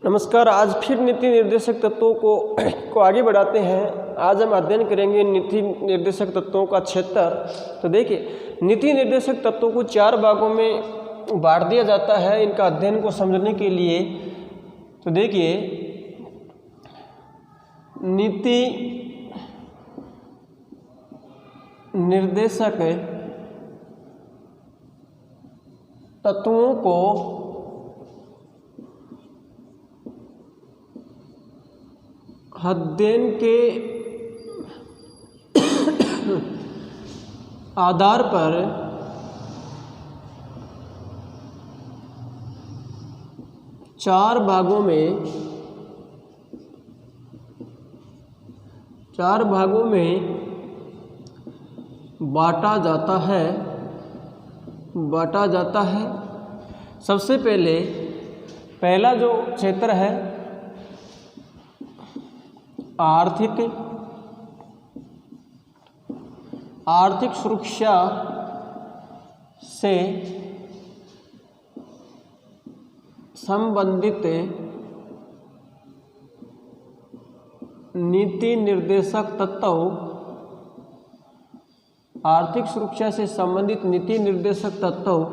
नमस्कार। आज फिर नीति निर्देशक तत्वों को आगे बढ़ाते हैं। आज हम अध्ययन करेंगे नीति निर्देशक तत्वों का क्षेत्र। तो देखिए, नीति निर्देशक तत्वों को 4 भागों में बांट दिया जाता है इनका अध्ययन को समझने के लिए। तो देखिए, नीति निर्देशक तत्वों को अध्ययन के आधार पर 4 भागों में बांटा जाता है। सबसे पहला जो क्षेत्र है आर्थिक सुरक्षा से संबंधित नीति निर्देशक तत्व। आर्थिक सुरक्षा से संबंधित नीति निर्देशक तत्व।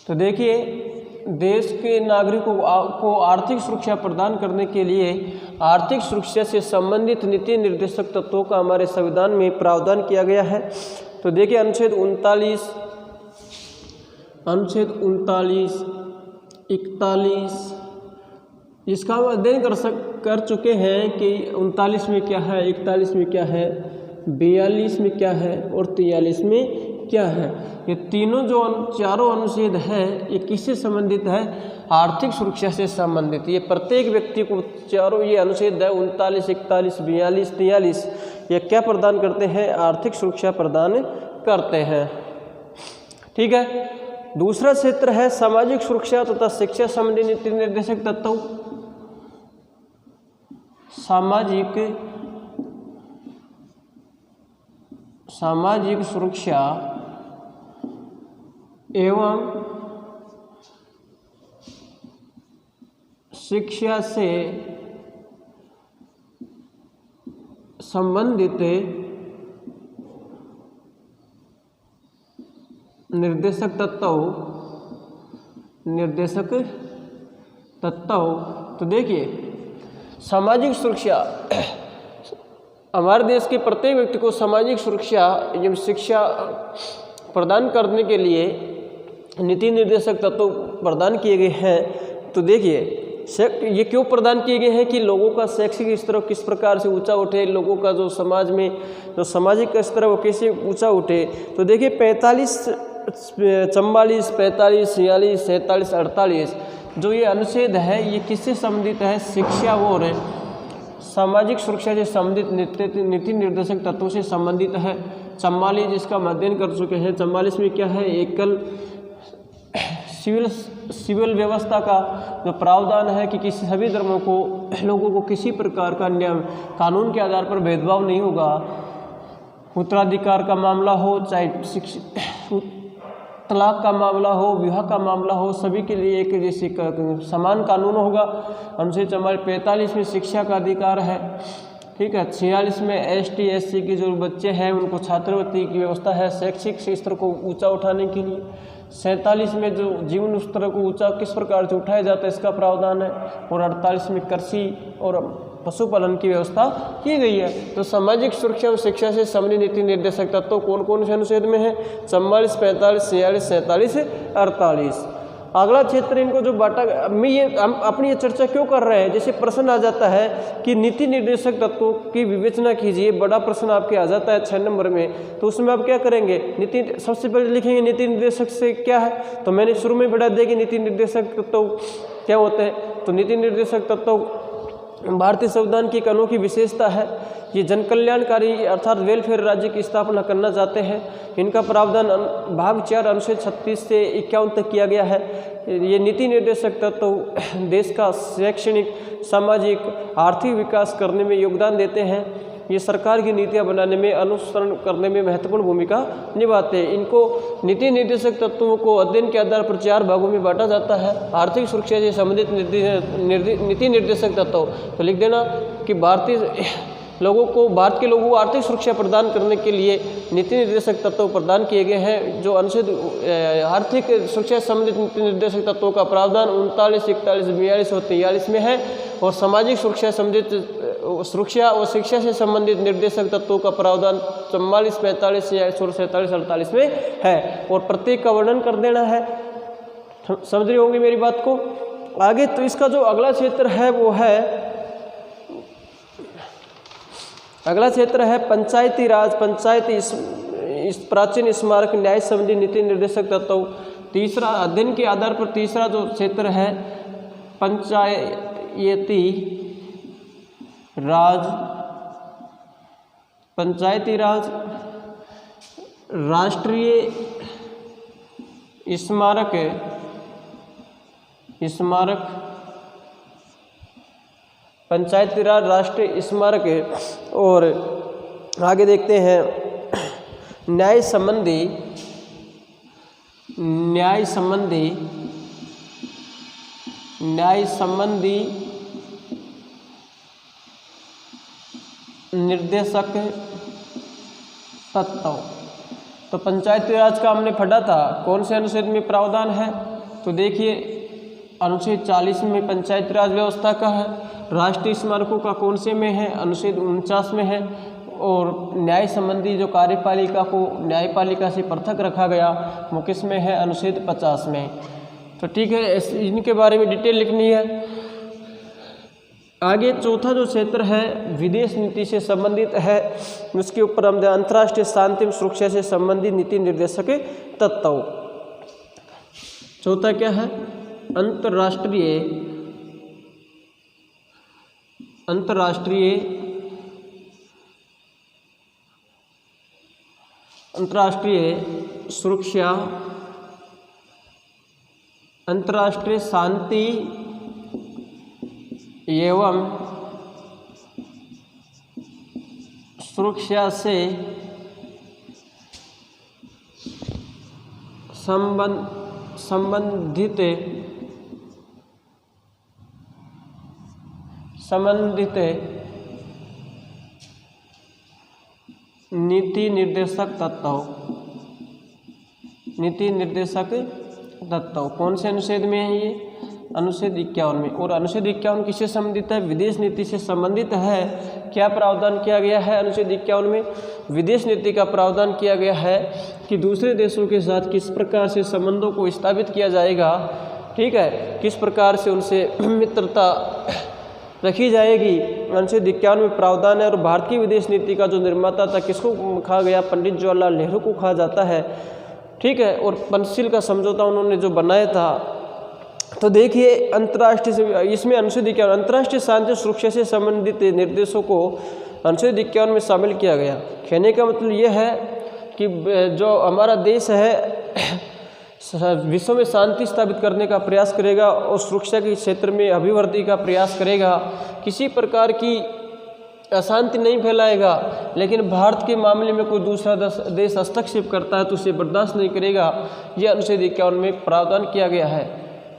तो देखिए, देश के नागरिकों को आर्थिक सुरक्षा प्रदान करने के लिए आर्थिक सुरक्षा से संबंधित नीति निर्देशक तत्वों का हमारे संविधान में प्रावधान किया गया है। तो देखिए, अनुच्छेद 39, 41 इसका हम अध्ययन कर चुके हैं कि 39 में क्या है, 41 में क्या है, 42 में क्या है और 43 में क्या है। ये तीनों जो चारों अनुच्छेद हैं, ये किससे संबंधित है? आर्थिक सुरक्षा से संबंधित। ये प्रत्येक व्यक्ति को चारों ये अनुच्छेद है 39, 41, 42, 43 ये क्या प्रदान करते हैं? आर्थिक सुरक्षा प्रदान करते हैं। ठीक है। दूसरा क्षेत्र है सामाजिक सुरक्षा तथा शिक्षा संबंधी नीति निर्देशक तत्व। सामाजिक सुरक्षा एवं शिक्षा से संबंधित निर्देशक तत्व। तो देखिए, सामाजिक सुरक्षा, हमारे देश के प्रत्येक व्यक्ति को सामाजिक सुरक्षा एवं शिक्षा प्रदान करने के लिए नीति निर्देशक तत्व प्रदान किए गए हैं। तो देखिए, ये क्यों प्रदान किए गए हैं कि लोगों का शैक्षिक स्तर किस प्रकार से ऊंचा उठे, लोगों का जो समाज में जो सामाजिक स्तर वो कैसे ऊंचा उठे। तो देखिए, 44, 44, 45, 46, 47, 48 जो ये अनुच्छेद है, ये किससे संबंधित है? शिक्षा और सामाजिक सुरक्षा से संबंधित नीति निर्देशक तत्वों से संबंधित है। 44 जिसका हम अध्ययन कर चुके हैं। 44 में क्या है? एकल सिविल व्यवस्था का जो प्रावधान है कि किसी सभी धर्मों को लोगों को किसी प्रकार का नियम कानून के आधार पर भेदभाव नहीं होगा। उत्तराधिकार का मामला हो, चाहे तलाक का मामला हो, विवाह का मामला हो, सभी के लिए एक जैसे समान कानून होगा। अनुच्छेद 45 में शिक्षा का अधिकार है। ठीक है। 46 में ST SC के जो बच्चे हैं उनको छात्रवृत्ति की व्यवस्था है शैक्षिक स्तर को ऊंचा उठाने के लिए। 47 में जो जीवन स्तर को ऊंचा किस प्रकार से उठाया जाता है इसका प्रावधान है। और 48 में कृषि और पशुपालन की व्यवस्था की गई है। तो सामाजिक सुरक्षा और शिक्षा से संबंधित नीति निर्देशक तत्व कौन कौन से अनुच्छेद में है? 44, 45, 46, 47, 48। अगला क्षेत्र इनको जो बांटा, हम अपनी ये चर्चा क्यों कर रहे हैं? जैसे प्रश्न आ जाता है कि नीति निर्देशक तत्वों की विवेचना कीजिए, बड़ा प्रश्न आपके आ जाता है 6 नंबर में। तो उसमें आप क्या करेंगे? सबसे पहले लिखेंगे नीति निर्देशक से क्या है। तो मैंने शुरू में बढ़ा दिया कि नीति निर्देशक तत्व क्या होते हैं। तो नीति निर्देशक तत्व भारतीय संविधान की एक अनोखी विशेषता है। ये जन कल्याणकारी अर्थात वेलफेयर राज्य की स्थापना करना चाहते हैं। इनका प्रावधान भाग 4 अनुच्छेद 36 से 51 तक किया गया है। ये नीति निर्देशक तत्व देश का शैक्षणिक, सामाजिक, आर्थिक विकास करने में योगदान देते हैं। ये सरकार की नीतियां बनाने में, अनुसरण करने में महत्वपूर्ण भूमिका निभाते हैं। इनको नीति निर्देशक तत्वों को अध्ययन के आधार पर 4 भागों में बांटा जाता है। आर्थिक सुरक्षा से संबंधित नीति निर्देशक तत्व, तो लिख देना कि भारत के लोगों को आर्थिक सुरक्षा प्रदान करने के लिए नीति निर्देशक तत्व प्रदान किए गए हैं। जो अनुच्छेद आर्थिक सुरक्षा से संबंधित नीति निर्देशक तत्वों का प्रावधान 39, 41, 42 और 43 में है। और सामाजिक सुरक्षा संबंधित सुरक्षा और शिक्षा से संबंधित निर्देशक तत्वों का प्रावधान 44, 45, 46, 47, 48 में है। और प्रत्येक का वर्णन कर देना है। समझ रही होंगी मेरी बात को। आगे तो इसका जो अगला क्षेत्र है वो है, अगला क्षेत्र है पंचायती राज, पंचायती इस प्राचीन स्मारक, न्याय संबंधी नीति निर्देशक तत्व। तीसरा अध्ययन के आधार पर तीसरा जो क्षेत्र है पंचायती राज, पंचायती राज, राष्ट्रीय स्मारक, पंचायती राज राष्ट्रीय स्मारक है। और आगे देखते हैं न्याय संबंधी निर्देशक तत्व। तो पंचायती राज का हमने पढ़ा था, कौन से अनुच्छेद में प्रावधान है? तो देखिए अनुच्छेद 40 में पंचायती राज व्यवस्था का है। राष्ट्रीय स्मारकों का कौन से में है? अनुच्छेद 49 में है। और न्याय संबंधी जो कार्यपालिका को न्यायपालिका से पृथक रखा गया वो किस में है? अनुच्छेद 50 में। तो ठीक है, इनके बारे में डिटेल लिखनी है। आगे चौथा जो क्षेत्र है विदेश नीति से संबंधित है, उसके ऊपर हम अंतर्राष्ट्रीय शांति एवं सुरक्षा से संबंधित नीति निर्देशक तत्व। चौथा क्या है? अंतर्राष्ट्रीय सुरक्षा, अंतर्राष्ट्रीय शांति एवं सुरक्षा से संबंधित नीति निर्देशक तत्व। कौन से अनुच्छेद में है ये? अनुच्छेद 51 में। और अनुच्छेद 51 किससे संबंधित है? विदेश नीति से संबंधित है। क्या प्रावधान किया गया है अनुच्छेद 51 में? विदेश नीति का प्रावधान किया गया है कि दूसरे देशों के साथ किस प्रकार से संबंधों को स्थापित किया जाएगा, ठीक है, किस प्रकार से उनसे मित्रता रखी जाएगी। अनुच्छेद 51 में प्रावधान है। और भारत की विदेश नीति का जो निर्माता था किसको कहा गया? पंडित जवाहरलाल नेहरू को कहा जाता है, ठीक है। और पंचशील का समझौता उन्होंने जो बनाया था। तो देखिए अंतर्राष्ट्रीय, इसमें अनुच्छेद 51 अंतर्राष्ट्रीय शांति सुरक्षा से संबंधित निर्देशों को अनुच्छेद 51 में शामिल किया गया। कहने का मतलब ये है कि जो हमारा देश है विश्व में शांति स्थापित करने का प्रयास करेगा और सुरक्षा के क्षेत्र में अभिवृद्धि का प्रयास करेगा, किसी प्रकार की अशांति नहीं फैलाएगा। लेकिन भारत के मामले में कोई दूसरा देश हस्तक्षेप करता है तो उसे बर्दाश्त नहीं करेगा। यह अनुच्छेद 51 में प्रावधान किया गया है,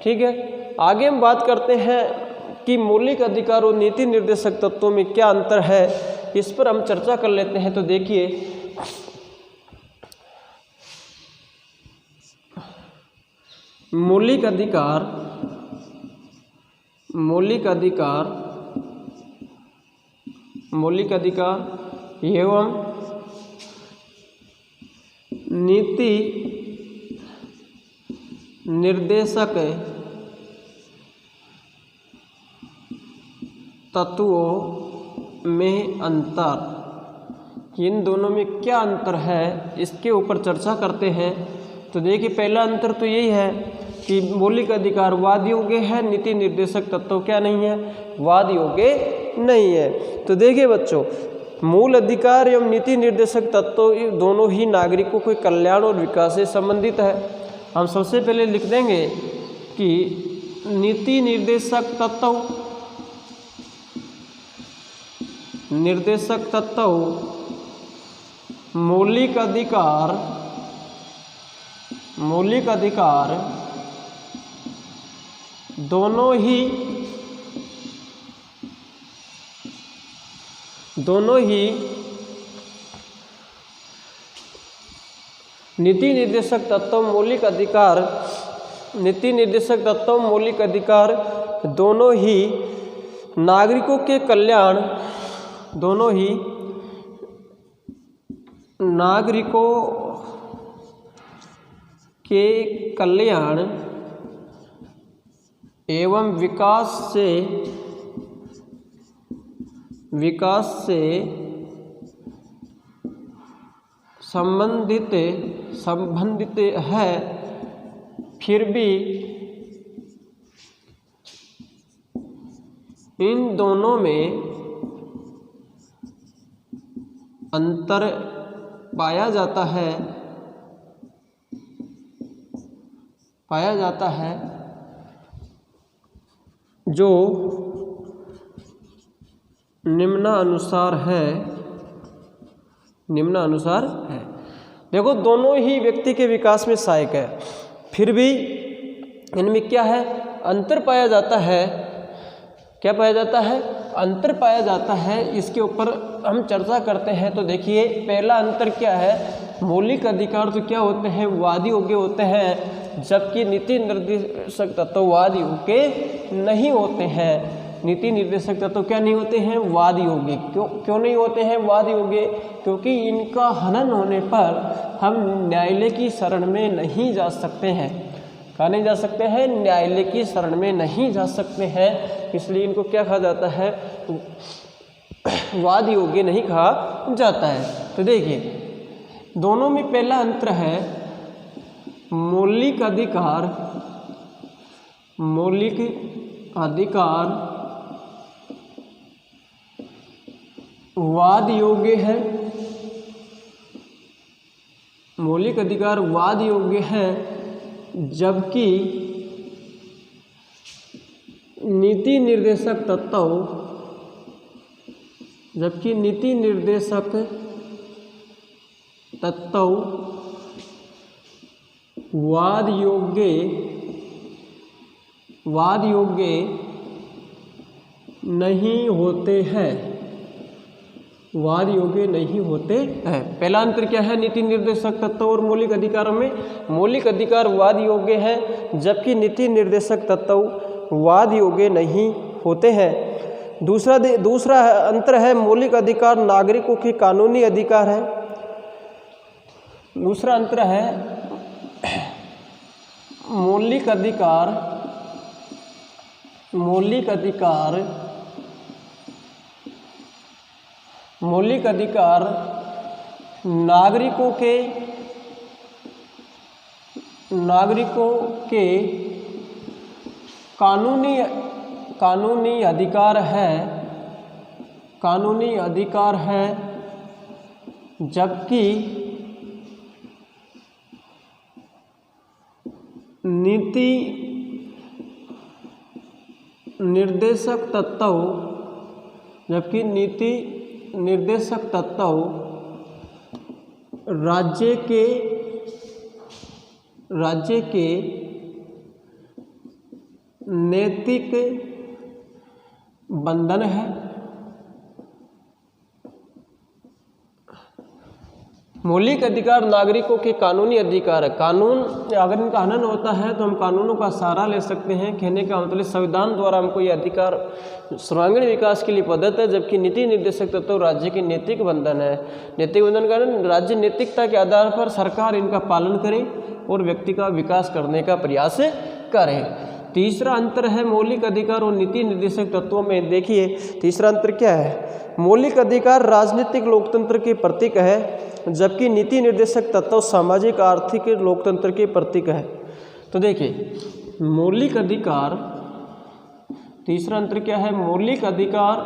ठीक है। आगे हम बात करते हैं कि मौलिक अधिकार और नीति निर्देशक तत्वों में क्या अंतर है, इस पर हम चर्चा कर लेते हैं। तो देखिए मौलिक अधिकार एवं नीति निर्देशक तत्वों में अंतर, इन दोनों में क्या अंतर है इसके ऊपर चर्चा करते हैं। तो देखिए पहला अंतर तो यही है कि मौलिक अधिकार वाद योग्य है, नीति निर्देशक तत्व क्या नहीं है? वाद योग्य नहीं है। तो देखिए बच्चों, मूल अधिकार एवं नीति निर्देशक तत्व दोनों ही नागरिकों के कल्याण और विकास से संबंधित है। हम सबसे पहले लिख देंगे कि नीति निर्देशक तत्व निर्देशक तत्व, मौलिक अधिकार दोनों ही नीति निर्देशक तत्व, मौलिक अधिकार दोनों ही नागरिकों के कल्याण एवं विकास से संबंधित है। फिर भी इन दोनों में अंतर पाया जाता है जो निम्नानुसार है। देखो, दोनों ही व्यक्ति के विकास में सहायक है, फिर भी इनमें क्या है, अंतर पाया जाता है। क्या पाया जाता है? अंतर पाया जाता है। इसके ऊपर हम चर्चा करते हैं। तो देखिए, पहला अंतर क्या है, मौलिक अधिकार तो क्या होते हैं, वादी योग्य होते हैं, जबकि नीति निर्देशक तत्व वादी योग्य नहीं होते हैं। नीति निर्देशक तत्व क्या नहीं होते हैं, वादी योग्य। क्यों नहीं होते हैं वादी योग्य? क्योंकि इनका हनन होने पर हम न्यायालय की शरण में नहीं जा सकते हैं। कहाँ नहीं जा सकते हैं? न्यायालय की शरण में नहीं जा सकते हैं। इसलिए इनको क्या कहा जाता है, वाद योग्य नहीं कहा जाता है। तो देखिए, दोनों में पहला अंतर है मौलिक अधिकार वाद योग्य है। मौलिक अधिकार वाद योग्य है, जबकि नीति निर्देशक तत्व वाद योग्य नहीं होते हैं। वाद योग्य नहीं होते हैं। पहला अंतर क्या है नीति निर्देशक तत्व और मौलिक अधिकारों में? मौलिक अधिकार वाद योग्य है, जबकि नीति निर्देशक तत्व वाद योग्य नहीं होते हैं। दूसरा अंतर है मौलिक अधिकार नागरिकों के कानूनी अधिकार है। दूसरा अंतर है मौलिक अधिकार नागरिकों के कानूनी अधिकार है, जबकि नीति निर्देशक तत्व राज्य के नैतिक बंधन है। मौलिक अधिकार नागरिकों के कानूनी अधिकार है। कानून अगर इनका हनन होता है तो हम कानूनों का सहारा ले सकते हैं। कहने का मतलब संविधान द्वारा हमको ये अधिकार सर्वांगीण विकास के लिए प्रदत्त है, जबकि नीति निर्देशक तत्व राज्य के नैतिक बंधन है। नैतिक बंधन का राज्य नैतिकता के आधार पर सरकार इनका पालन करे और व्यक्ति का विकास करने का प्रयास करे। तीसरा अंतर है मौलिक अधिकार और नीति निर्देशक तत्वों में। देखिए, तीसरा अंतर क्या है, मौलिक अधिकार राजनीतिक लोकतंत्र के प्रतीक है, जबकि नीति निर्देशक तत्व सामाजिक आर्थिक लोकतंत्र के प्रतीक है। तो देखिए, मौलिक अधिकार, तीसरा अंतर क्या है, मौलिक अधिकार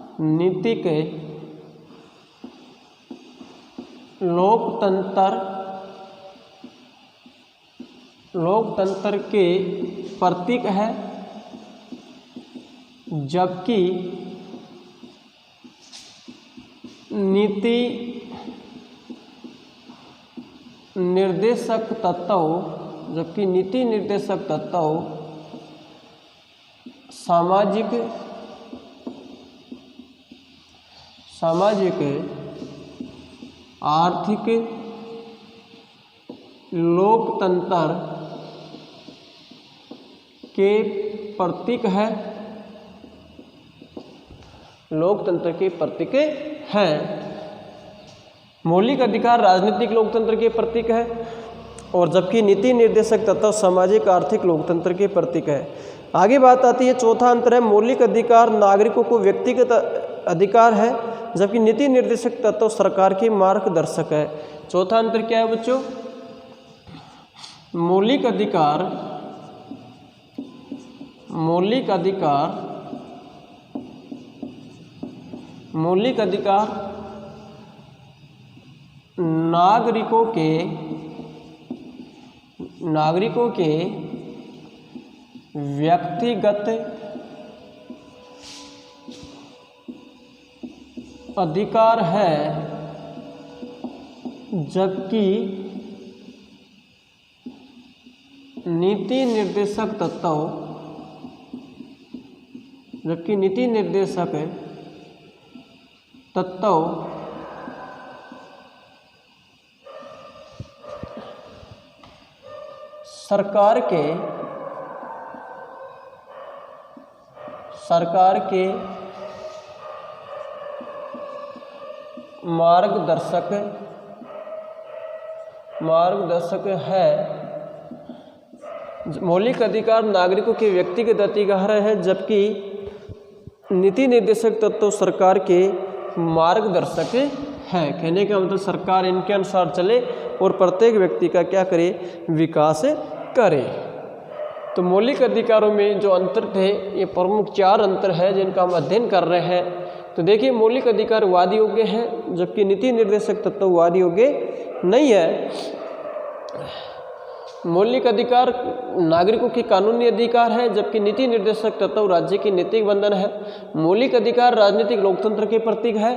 राजनीतिक लोकतंत्र के प्रतीक है, जबकि नीति निर्देशक तत्व सामाजिक आर्थिक लोकतंत्र के प्रतीक है। लोकतंत्र के प्रतीक है। मौलिक अधिकार राजनीतिक लोकतंत्र के प्रतीक है, और जबकि नीति निर्देशक तत्व सामाजिक आर्थिक लोकतंत्र के प्रतीक है। आगे बात आती है, चौथा अंतर है मौलिक अधिकार नागरिकों को व्यक्तिगत अधिकार है, जबकि नीति निर्देशक तत्व सरकार के मार्गदर्शक है। चौथा अंतर क्या है बच्चों? मौलिक अधिकार नागरिकों के व्यक्तिगत अधिकार है, जबकि नीति निर्देशक तत्व सरकार के मार्गदर्शक है। मौलिक अधिकार नागरिकों के व्यक्तिगत अधिकार है, जबकि नीति निर्देशक तत्व सरकार के मार्गदर्शक है। कहने का मतलब सरकार इनके अनुसार चले और प्रत्येक व्यक्ति का क्या करे? विकास करे। तो मौलिक अधिकारों में जो अंतर थे, ये प्रमुख 4 अंतर है जिनका हम अध्ययन कर रहे हैं। तो देखिए, मौलिक अधिकार वाद योग्य हैं, जबकि नीति निर्देशक तत्व वाद योग्य नहीं है। मौलिक अधिकार नागरिकों की कानूनी अधिकार है, जबकि नीति निर्देशक तत्व राज्य की नैतिक बंधन है। मौलिक अधिकार राजनीतिक लोकतंत्र के प्रतीक है,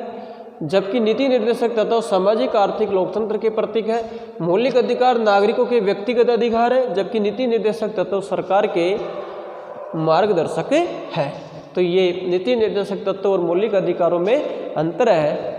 जबकि नीति निर्देशक तत्व सामाजिक आर्थिक लोकतंत्र के प्रतीक है। मौलिक अधिकार नागरिकों के व्यक्तिगत अधिकार है, जबकि नीति निर्देशक तत्व सरकार के मार्गदर्शक है। तो ये नीति निर्देशक तत्व और मौलिक अधिकारों में अंतर है।